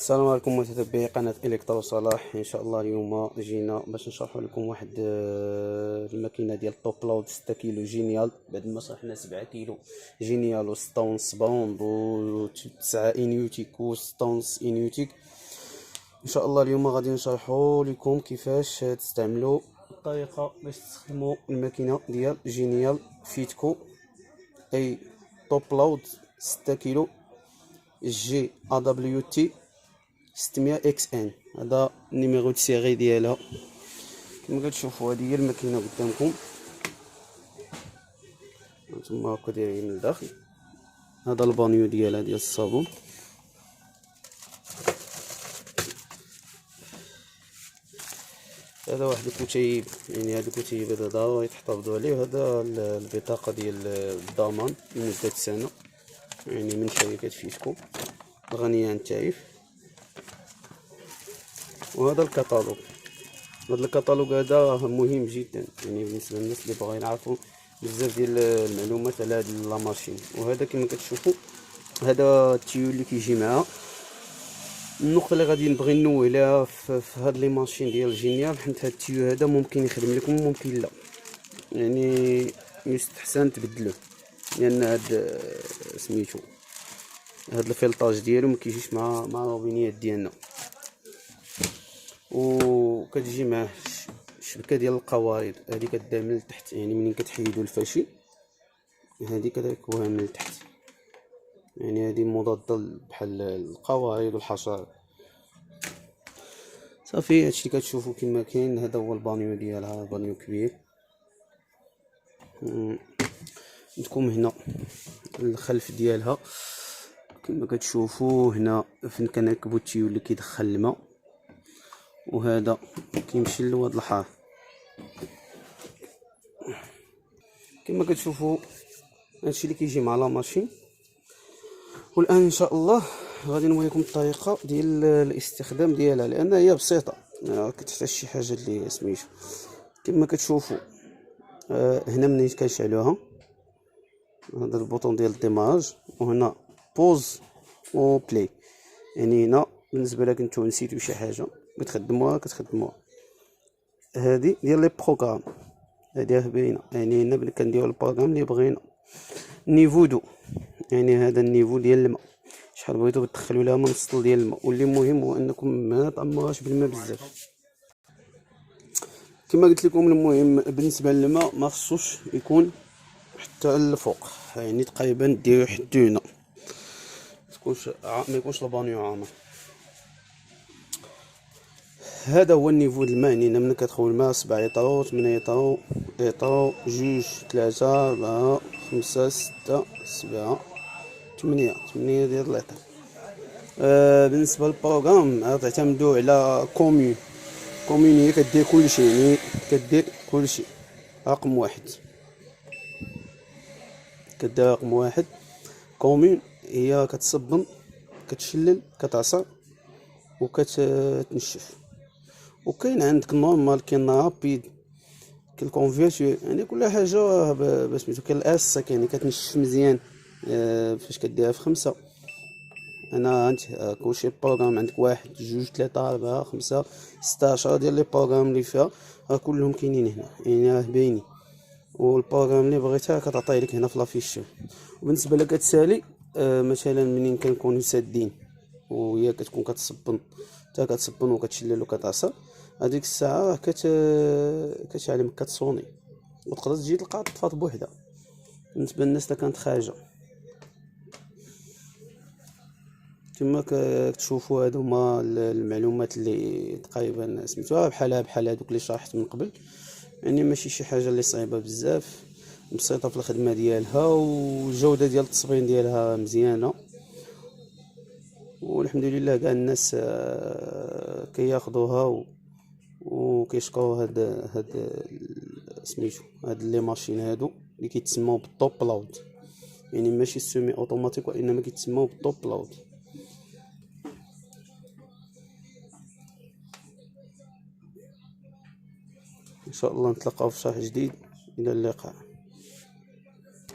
السلام عليكم متتبعي قناة إلكترو صلاح. ان شاء الله اليوم جينا باش نشرح لكم واحد الماكينه ديال توب لود 6 كيلو جينيال، بعد ما شرحنا 7 كيلو جينيال و6 ونص باوند و9 انيوتيك و6 ونص انيوتيك. ان شاء الله اليوم غادي نشرحوا لكم كيفاش تستعملوا الطريقه باش تستخدموا الماكينه ديال جينيال فيتكو اي توب لود 6 كيلو جي ا دبليو تي 600 اكس ان. هذا النيميرو دو سيري ديالها كما كتشوفوا. هذه هي الماكينه قدامكم، نتوما هكا دايرين من الداخل. هذا البانيو ديالها ديال الصابون. هذا واحد الكتيب، يعني هذا الكتيب هذا ضروري تحتفظوا عليه. وهذا البطاقه ديال الضمان لمده سنه، يعني من شركه فيتكو غنيه عن التعريف. وهذا الكتالوج، هذا الكتالوج هذا مهم جدا، يعني بالنسبه للناس اللي باغيين يعرفوا بزاف ديال المعلومات على هاد لا ماشين. وهذا كما كتشوفوا هذا التيو اللي كيجي معاه. النقطه اللي غادي نبغي نوه عليها في هاد لي ماشين ديال جينيال، حيت هاد التيو هذا ممكن يخدم لكم ممكن لا، يعني يستحسن تبدلوه، لان هاد سميتو هاد الفلطاج ديالو ما كيجيش مع الروبينيات ديالنا. وكتجي معاه شبكه ديال القوارض، هذه كدير من التحت، يعني منين كتحيدوا الفاشي هذه كتركبوها من التحت، يعني هذه مضاده بحال القوارض والحشرات. صافي هادشي كتشوفوا كما كاين. هذا هو البانيو ديالها، بانيو كبير. عندكم هنا الخلف ديالها كما كتشوفوا هنا فين كنركبوا التيو اللي كيدخل الماء، وهذا كيمشي لهاد الحار. كما كتشوفوا هادشي اللي كيجي مع لا ماشين. والان ان شاء الله غادي نوريكم الطريقه ديال الاستخدام ديالها، لان هي بسيطه، ما كتحتاج شي حاجه اللي سميتو. كما كتشوفوا هنا منين كنشعلوها هذا البوطون ديال الديماج، وهنا بوز و بلاي. يعني هنا بالنسبه لك نتو نسيتو شي حاجه كتخدموها. هذه ديال لي بروغرام، هذه باينه، يعني هنا بلي كنديروا البروغرام اللي بغينا. نيفو دو، يعني هذا النيفو ديال الماء، شحال بغيتو تدخلوا لها من السطل ديال الماء. واللي مهم هو انكم ما تعمروهاش بالماء بزاف. كما قلت لكم المهم بالنسبه للماء ما خصوش يكون حتى الفوق، يعني تقريبا ديروا حدو هنا، ما يكونش البانيو عامر. هذا هو النيفو د الماء، يعني ملي كتدخل الماء 7 يطرو 8 يطرو يطرو 2 3 4 5 6 7 8 ديال الليطر. بالنسبه للبروغرام تعتمدوا على كومون هي كدير كلشي، يعني كدير كلشي. رقم واحد كدير رقم واحد كومون، هي كتصبن كتشلل كتعصر وكتنشف. وكاين عندك نورمال، كاين رابيد، كاين كونفيرتور، يعني كل حاجه باش سميتو. كاين الاس يعني كتنشف مزيان فاش كديرها في 5. انا عندي كلشي بروغرام، عندك 1 2 3 4 5 16 ديال لي بروغرام اللي فيها كلهم كاينين هنا، يعني باينين. والبروغرام اللي بغيتها كتعطيه لك هنا في لافيش. وبالنسبه لك كتسالي مثلا منين كنكونوا سادين وهي كتكون كتصبن، حتى كتصبن وكتشلل وكتعصر، هذيك الساعه كتعلم كتصوني، وتقدر تجي تلقى طفات بوحدها. بالنسبه للناس اللي كانت خارجه، كما كتشوفوا هادو هما المعلومات اللي تقريبا سميتوها بحال هادوك اللي شرحت من قبل. يعني ماشي شي حاجه اللي صعيبه بزاف، بسيطه في الخدمه ديالها، والجوده ديال التصبين ديالها مزيانه. والحمد لله كاع الناس كياخذوها وكيشكروا هاد سميتو هاد لي ماشين هادو اللي كيتسموا بالطوب لود، يعني ماشي السيمي اوتوماتيك، وانما كيتسموا بالطوب لود. ان شاء الله نتلاقاو في شرح جديد. الى اللقاء.